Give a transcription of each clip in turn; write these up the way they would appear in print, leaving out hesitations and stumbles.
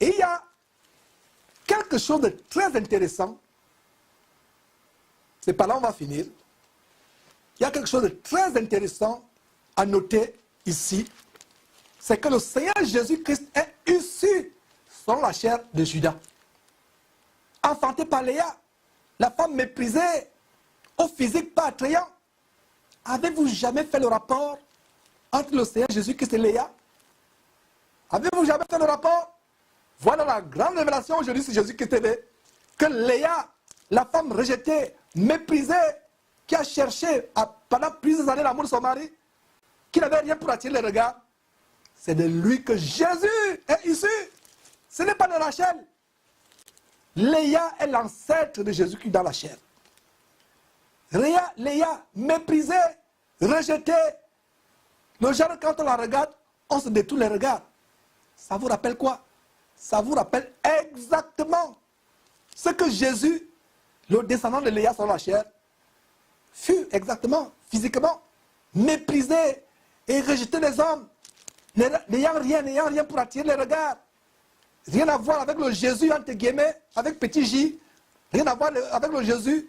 Et il y a quelque chose de très intéressant. C'est par là on va finir. Il y a quelque chose de très intéressant à noter ici. C'est que le Seigneur Jésus-Christ est issu selon la chair de Judas. Enfanté par Léa, la femme méprisée, au physique pas attrayant. Avez-vous jamais fait le rapport entre le Seigneur Jésus-Christ et Léa? Avez-vous jamais fait le rapport? Voilà la grande révélation aujourd'hui sur Jésus-Christ TV. Que Léa, la femme rejetée, méprisée, qui a cherché pendant plusieurs années l'amour de son mari, qui n'avait rien pour attirer les regards, c'est de lui que Jésus est issu. Ce n'est pas de Rachel. Léa est l'ancêtre de Jésus-Christ dans la chair. Léa, méprisée, rejetée. Le genre, quand on la regarde, on se détourne les regards. Ça vous rappelle quoi? Ça vous rappelle exactement ce que Jésus, le descendant de Léa sur la chair, fut exactement, physiquement, méprisé et rejeté des hommes, n'ayant rien pour attirer les regards. Rien à voir avec le Jésus, entre guillemets, avec petit J. Rien à voir avec le Jésus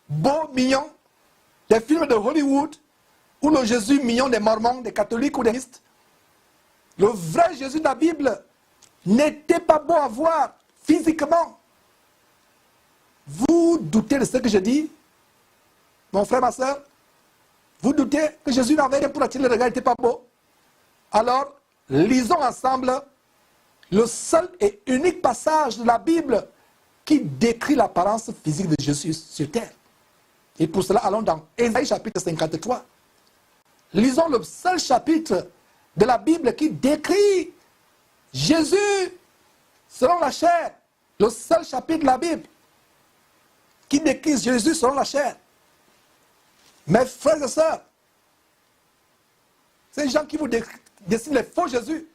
beau, mignon, des films de Hollywood, ou le Jésus mignon des Mormons, des catholiques ou des bouddhistes. Le vrai Jésus de la Bible n'était pas beau à voir physiquement. Vous doutez de ce que je dis, mon frère, ma soeur? Vous doutez que Jésus n'avait rien pour attirer le regard, il n'était pas beau? Alors, lisons ensemble le seul et unique passage de la Bible qui décrit l'apparence physique de Jésus sur terre. Et pour cela, allons dans Ésaïe chapitre 53. Lisons le seul chapitre de la Bible qui décrit Jésus selon la chair. Le seul chapitre de la Bible qui décrit Jésus selon la chair. Mes frères et sœurs, ces gens qui vous dessinent les faux Jésus,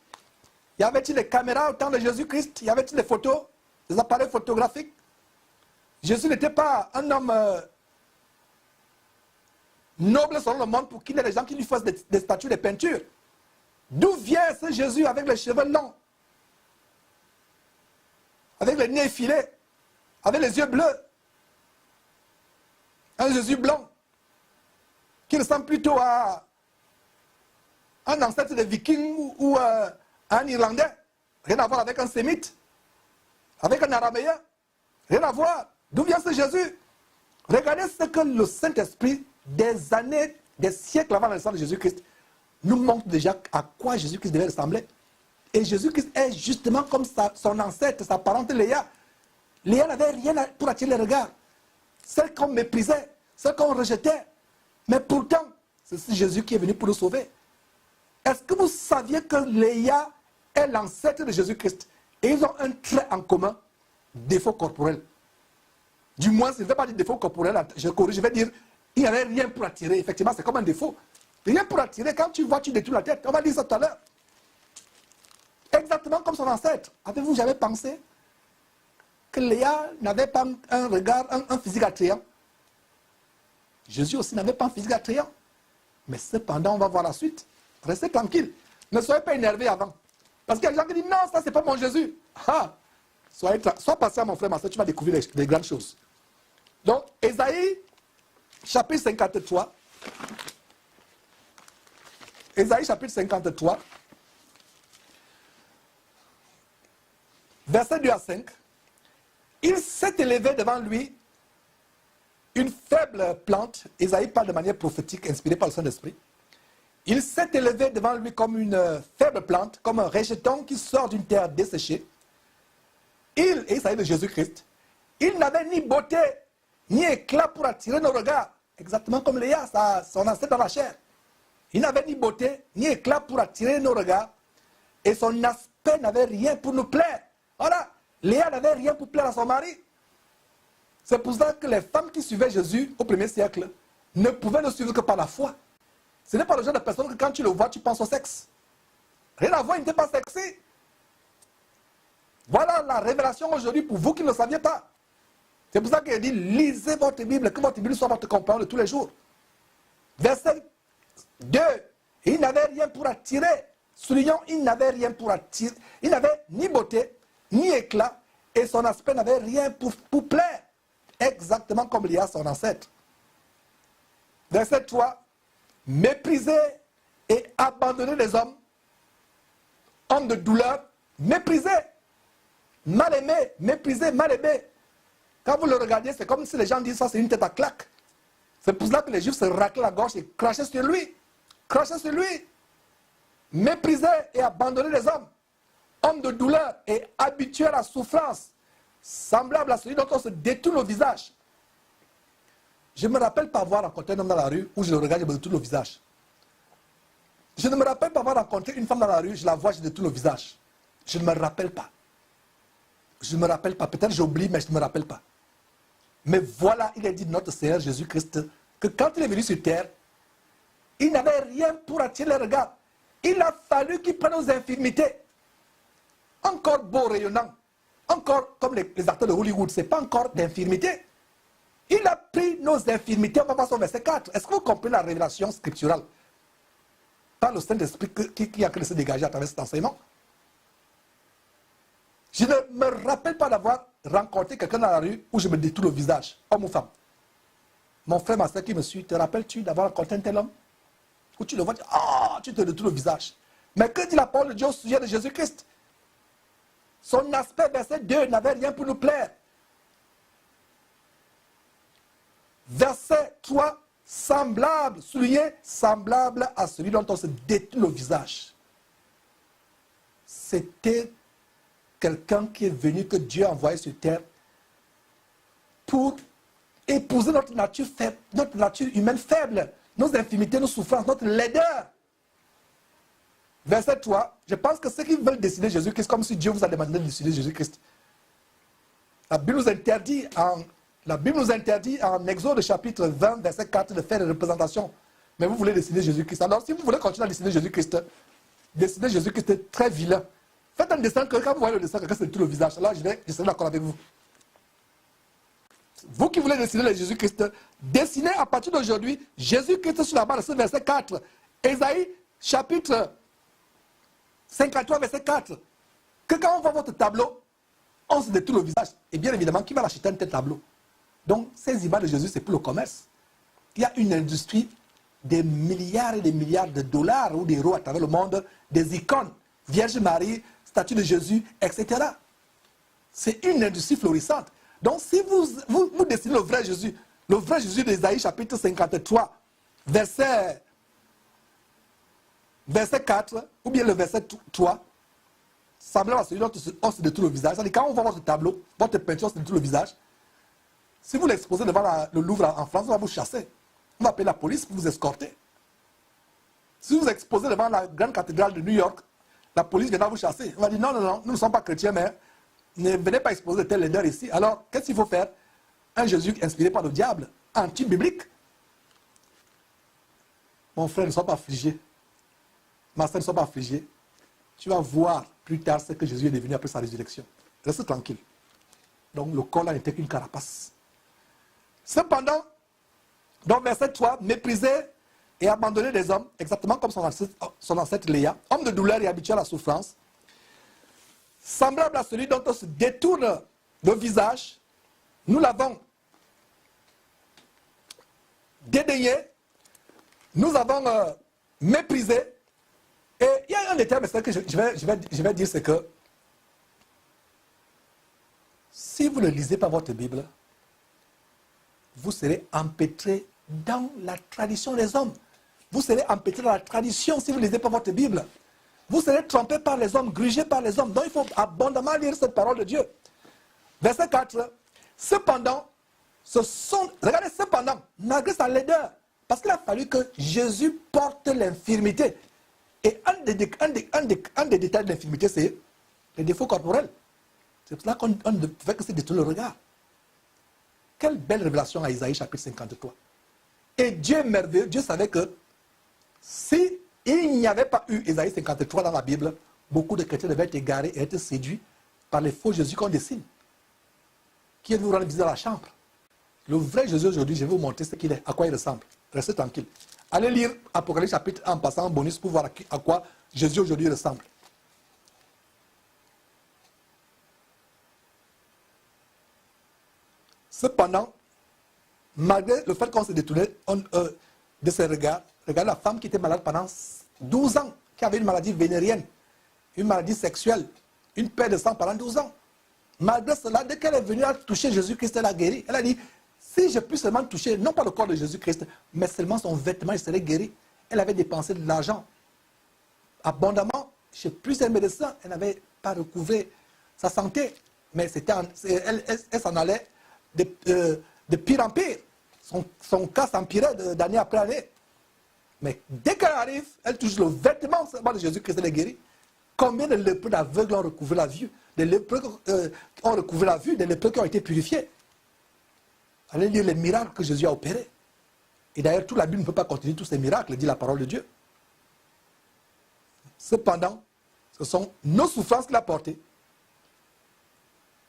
y avait-il des caméras au temps de Jésus-Christ? Y avait-il des photos, des appareils photographiques? Jésus n'était pas un homme noble selon le monde pour qu'il y ait des gens qui lui fassent des statues, des peintures. D'où vient ce Jésus avec les cheveux longs, avec le nez effilé, avec les yeux bleus? Un Jésus blanc qui ressemble plutôt à un ancêtre de Vikings ou un Irlandais. Rien à voir avec un Sémite, avec un Araméen. Rien à voir. D'où vient ce Jésus? Regardez ce que le Saint-Esprit, des années, des siècles avant la naissance de Jésus-Christ, nous montre déjà à quoi Jésus-Christ devait ressembler. Et Jésus-Christ est justement comme son ancêtre, sa parente Léa. Léa n'avait rien pour attirer les regards. Celle qu'on méprisait, celle qu'on rejetait. Mais pourtant, c'est Jésus qui est venu pour nous sauver. Est-ce que vous saviez que Léa est l'ancêtre de Jésus-Christ? Et ils ont un trait en commun, défaut corporel. Du moins, je ne vais pas dire défaut corporel, je corrige, je vais dire, il n'y avait rien pour attirer. Effectivement, c'est comme un défaut. Rien pour attirer, quand tu vois, tu détournes la tête. On va dire ça tout à l'heure. Exactement comme son ancêtre. Avez-vous jamais pensé que Léa n'avait pas un regard, un physique attrayant? Jésus aussi n'avait pas un physique attrayant. Mais cependant, on va voir la suite. Restez tranquille. Ne soyez pas énervés avant. Parce qu'il y a des gens qui disent, non, ça, c'est pas mon Jésus. Ah, sois patient, mon frère, ma soeur, tu vas découvrir des grandes choses. Donc, Ésaïe, chapitre 53. Ésaïe, chapitre 53. Verset 2 à 5. Il s'est élevé devant lui une faible plante. Ésaïe parle de manière prophétique, inspirée par le Saint-Esprit. Il s'est élevé devant lui comme une faible plante, comme un rejeton qui sort d'une terre desséchée. Et il s'agit de Jésus-Christ. Il n'avait ni beauté, ni éclat pour attirer nos regards. Exactement comme Léa, son ancêtre dans la chair. Il n'avait ni beauté, ni éclat pour attirer nos regards. Et son aspect n'avait rien pour nous plaire. Voilà, Léa n'avait rien pour plaire à son mari. C'est pour ça que les femmes qui suivaient Jésus au 1er siècle ne pouvaient le suivre que par la foi. Ce n'est pas le genre de personne que quand tu le vois, tu penses au sexe. Rien à voir, il n'était pas sexy. Voilà la révélation aujourd'hui pour vous qui ne le saviez pas. C'est pour ça qu'il dit, lisez votre Bible, que votre Bible soit votre compagnon de tous les jours. Verset 2. Il n'avait rien pour attirer. Soulignons, il n'avait rien pour attirer. Il n'avait ni beauté, ni éclat, et son aspect n'avait rien pour plaire, exactement comme Léa, son ancêtre. Verset 3, mépriser et abandonner les hommes, homme de douleur, mépriser, mal aimé, mépriser, mal aimé. Quand vous le regardez, c'est comme si les gens disent ça, c'est une tête à claque. C'est pour cela que les Juifs se raclaient la gorge et crachaient sur lui. Crachaient sur lui. Mépriser et abandonner les hommes, homme de douleur et habitué à la souffrance, semblable à celui dont on se détourne le visage. Je ne me rappelle pas avoir rencontré un homme dans la rue où je le regarde et je me détourne le visage. Je ne me rappelle pas avoir rencontré une femme dans la rue, je la vois, je détourne le visage. Je ne me rappelle pas. Je ne me rappelle pas. Peut-être j'oublie, mais je ne me rappelle pas. Mais voilà, il est dit de notre Seigneur Jésus-Christ que quand il est venu sur terre, il n'avait rien pour attirer le regard. Il a fallu qu'il prenne nos infirmités. Encore beau, rayonnant. Encore comme les acteurs de Hollywood, ce n'est pas encore d'infirmité. Il a pris nos infirmités. On va voir son verset 4. Est-ce que vous comprenez la révélation scripturale par le Saint-Esprit qui a pu se dégager à travers cet enseignement? Je ne me rappelle pas d'avoir rencontré quelqu'un dans la rue où je me détourne le visage, homme ou femme. Mon frère, ma soeur qui me suit, te rappelles-tu d'avoir rencontré un tel homme? Où tu le vois, tu te détournes le visage. Mais que dit la parole de Dieu au sujet de Jésus-Christ? Son aspect, verset 2, n'avait rien pour nous plaire. Verset 3, semblable, souligné, semblable à celui dont on se détourne le visage. C'était quelqu'un qui est venu, que Dieu a envoyé sur terre pour épouser notre nature faible, notre nature humaine faible, nos infirmités, nos souffrances, notre laideur. Verset 3, je pense que ceux qui veulent décider Jésus-Christ, comme si Dieu vous a demandé de décider Jésus-Christ. La Bible nous interdit en Exode chapitre 20, verset 4, de faire des représentations. Mais vous voulez décider Jésus-Christ. Alors si vous voulez continuer à décider Jésus-Christ est très vilain. Faites un dessin que quand vous voyez le dessin, quelqu'un se détourne le visage. Là, je serai d'accord avec vous. Vous qui voulez dessiner Jésus-Christ, dessinez à partir d'aujourd'hui Jésus-Christ sur la base de ce verset 4. Ésaïe chapitre 53, verset 4. Que quand on voit votre tableau, on se détourne le visage. Et bien évidemment, qui va l'acheter un tel tableau? Donc, ces images de Jésus, c'est pour le commerce. Il y a une industrie des milliards et des milliards de dollars ou d'euros à travers le monde, des icônes, Vierge Marie, statue de Jésus, etc. C'est une industrie florissante. Donc, si vous dessinez le vrai Jésus d'Ésaïe chapitre 53, verset 4, ou bien le verset 3, semblable à celui dont on se détourne le visage. C'est-à-dire, quand on voit votre tableau, votre peinture, on se détourne le visage. Si vous l'exposez devant le Louvre en France, on va vous chasser. On va appeler la police pour vous escorter. Si vous exposez devant la grande cathédrale de New York, la police viendra vous chasser. On va dire non, non, non, nous ne sommes pas chrétiens, mais ne venez pas exposer de telle laideur ici. Alors, qu'est-ce qu'il faut faire? Un Jésus inspiré par le diable, anti-biblique. Mon frère, ne sois pas affligé. Ma soeur, ne sois pas affligé. Tu vas voir plus tard ce que Jésus est devenu après sa résurrection. Reste tranquille. Donc, le corps là n'était qu'une carapace. Cependant, dans verset 3, mépriser et abandonner les hommes, exactement comme son ancêtre Léa, homme de douleur et habitué à la souffrance, semblable à celui dont on se détourne le visage, nous l'avons dédaigné, nous avons méprisé. Et il y a un détail que je vais dire, c'est que si vous ne lisez pas votre Bible, vous serez empêtré dans la tradition des hommes. Vous serez empêtré dans la tradition si vous ne lisez pas votre Bible. Vous serez trompé par les hommes, grugé par les hommes. Donc il faut abondamment lire cette parole de Dieu. Verset 4. Cependant, regardez, cependant, malgré sa laideur, parce qu'il a fallu que Jésus porte l'infirmité. Et un des détails de l'infirmité, c'est les défauts corporels. C'est pour cela qu'on ne fait que se détourner le regard. Quelle belle révélation à Isaïe chapitre 53. Et Dieu est merveilleux. Dieu savait que si il n'y avait pas eu Isaïe 53 dans la Bible, beaucoup de chrétiens devaient être égarés et être séduits par les faux Jésus qu'on dessine. Qui est nous rendre visite dans la chambre. Le vrai Jésus aujourd'hui, je vais vous montrer ce qu'il est, à quoi il ressemble. Restez tranquille. Allez lire Apocalypse chapitre en passant en bonus pour voir à quoi Jésus aujourd'hui ressemble. Cependant, malgré le fait qu'on se détournait de ses regards, regarde la femme qui était malade pendant 12 ans, qui avait une maladie vénérienne, une maladie sexuelle, une perte de sang pendant 12 ans. Malgré cela, dès qu'elle est venue à toucher Jésus-Christ, elle a guéri. Elle a dit, si je puis seulement toucher, non pas le corps de Jésus-Christ, mais seulement son vêtement, je serai guéri. Elle avait dépensé de l'argent abondamment chez plusieurs médecins. Elle n'avait pas recouvré sa santé, mais elle s'en allait de pire en pire. Son cas s'empirait d'année après année. Mais dès qu'elle arrive, elle touche le vêtement de Jésus-Christ, elle est guérie. Combien de lépreux d'aveugles ont recouvré la vue, des lépreux ont recouvré la vue, des lépreux qui ont été purifiés. Allez lire les miracles que Jésus a opérés. Et d'ailleurs, toute la Bible ne peut pas contenir tous ces miracles, dit la parole de Dieu. Cependant, ce sont nos souffrances qu'il a portées.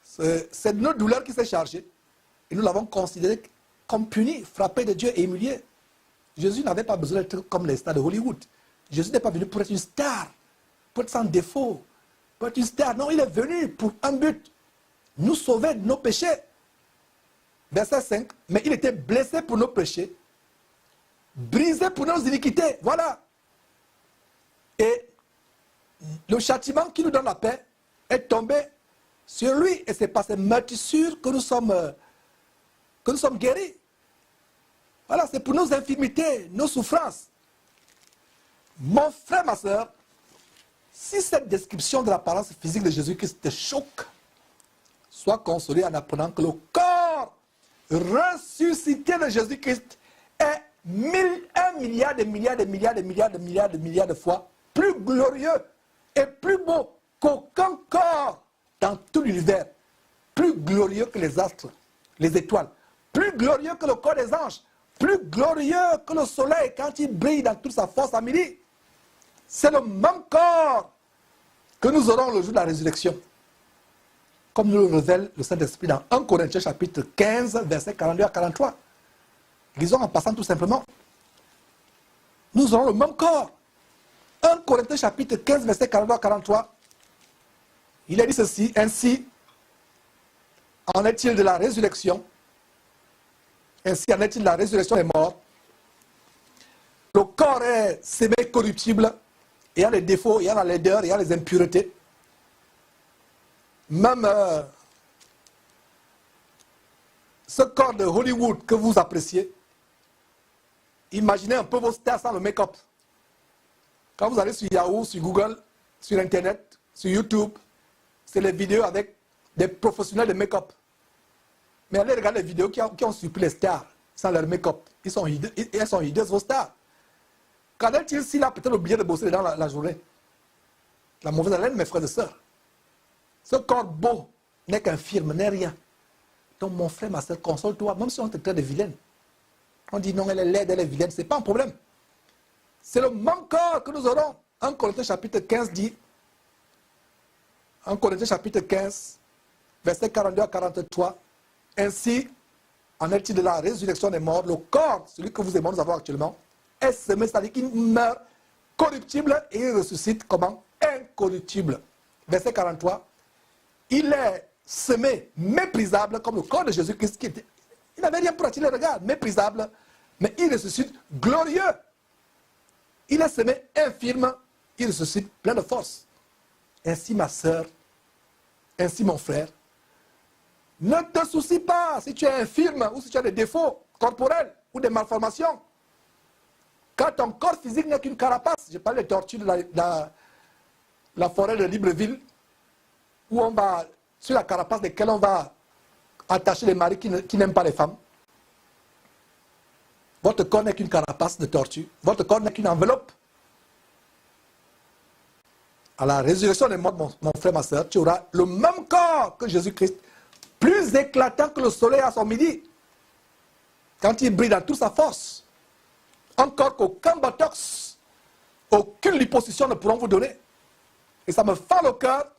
C'est notre douleur qui s'est chargée. Et nous l'avons considéré comme puni, frappé de Dieu et humilié. Jésus n'avait pas besoin d'être comme les stars de Hollywood. Jésus n'est pas venu pour être une star, pour être sans défaut, pour être une star. Non, il est venu pour un but, nous sauver de nos péchés. Verset 5, mais il était blessé pour nos péchés, brisé pour nos iniquités. Voilà. Et le châtiment qui nous donne la paix est tombé sur lui. Et c'est par ces meurtrissures que nous sommes guéris. Voilà, c'est pour nos infirmités, nos souffrances. Mon frère, ma soeur, si cette description de l'apparence physique de Jésus-Christ te choque, sois consolé en apprenant que le corps ressuscité de Jésus-Christ est 1 milliard de fois plus glorieux et plus beau qu'aucun corps dans tout l'univers. Plus glorieux que les astres, les étoiles. Plus glorieux que le corps des anges. Plus glorieux que le soleil quand il brille dans toute sa force à midi. C'est le même corps que nous aurons le jour de la résurrection. Comme nous le révèle le Saint-Esprit dans 1 Corinthiens chapitre 15, versets 42 à 43. Lisons en passant tout simplement. Nous aurons le même corps. 1 Corinthiens chapitre 15, versets 42 à 43. Il a dit ceci, ainsi en est-il de la résurrection. Ainsi en est-il de la résurrection des morts. Le corps est sémé corruptible, il y a les défauts, il y a la laideur, il y a les impuretés. Même ce corps de Hollywood que vous appréciez, imaginez un peu vos stars sans le make-up. Quand vous allez sur Yahoo, sur Google, sur Internet, sur YouTube, c'est les vidéos avec des professionnels de make-up. Mais allez regarder les vidéos qui ont surpris les stars sans leur make-up. Elles sont hideuses, vos stars. Qu'en est-il s'il a peut-être oublié de bosser dans la journée? La mauvaise haleine, mes frères et sœurs. Ce corps beau n'est qu'infirme, n'est rien. Donc mon frère, ma soeur, console-toi, même si on te traite de vilaine. On dit non, elle est laide, elle est vilaine, ce n'est pas un problème. C'est le même corps que nous aurons. 1 Corinthiens chapitre 15 dit, 1 Corinthiens chapitre 15, versets 42 à 43, ainsi, en est-il de la résurrection des morts, le corps, celui que vous et moi nous avons actuellement, est semé, c'est-à-dire qu'il meurt corruptible et il ressuscite comment? Incorruptible. Verset 43, il est semé méprisable comme le corps de Jésus-Christ qui était. Il n'avait rien pour attirer le regard, méprisable, mais il ressuscite glorieux. Il est semé infirme, il ressuscite plein de force. Ainsi, ma soeur, ainsi, mon frère, ne te soucie pas si tu es infirme ou si tu as des défauts corporels ou des malformations. Quand ton corps physique n'est qu'une carapace, je parle des tortues de la forêt de Libreville, où on va, sur la carapace desquelles on va attacher les maris qui n'aiment pas les femmes. Votre corps n'est qu'une carapace de tortue. Votre corps n'est qu'une enveloppe. À la résurrection des morts, mon frère, ma soeur, tu auras le même corps que Jésus-Christ, plus éclatant que le soleil à son midi, quand il brille dans toute sa force. Encore qu'aucun botox, aucune liposuction ne pourront vous donner. Et ça me fend le cœur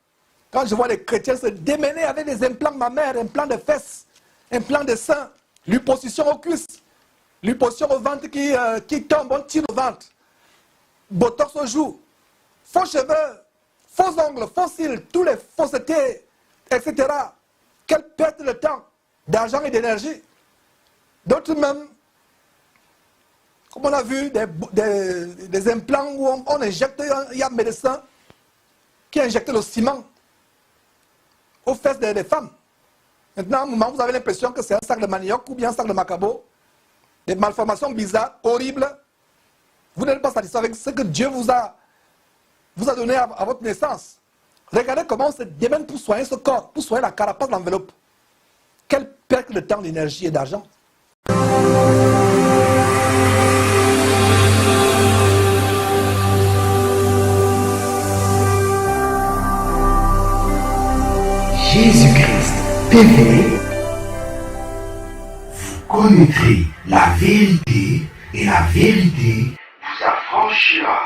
quand je vois les chrétiens se démener avec des implants mammaires, implants de fesses, implants de seins, liposuction aux cuisses, liposuction au ventre qui tombe, on tire au ventre, botox aux joues, faux cheveux, faux ongles, faux cils, tous les faussetés, etc. Quelle perte de temps. d'argent et d'énergie. D'autres même, comme on a vu, des implants où on injecte, il y a un médecin qui a injecté le ciment aux fesses des femmes. Maintenant, à un moment, vous avez l'impression que c'est un sac de manioc ou bien un sac de macabo. Des malformations bizarres, horribles. Vous n'êtes pas satisfait avec ce que Dieu vous a donné à votre naissance. Regardez comment on se démène pour soigner ce corps, pour soigner la carapace de l'enveloppe. Quelle perte de temps, d'énergie et d'argent. Jésus-Christ TV, vous connaîtrez la vérité et la vérité vous affranchira.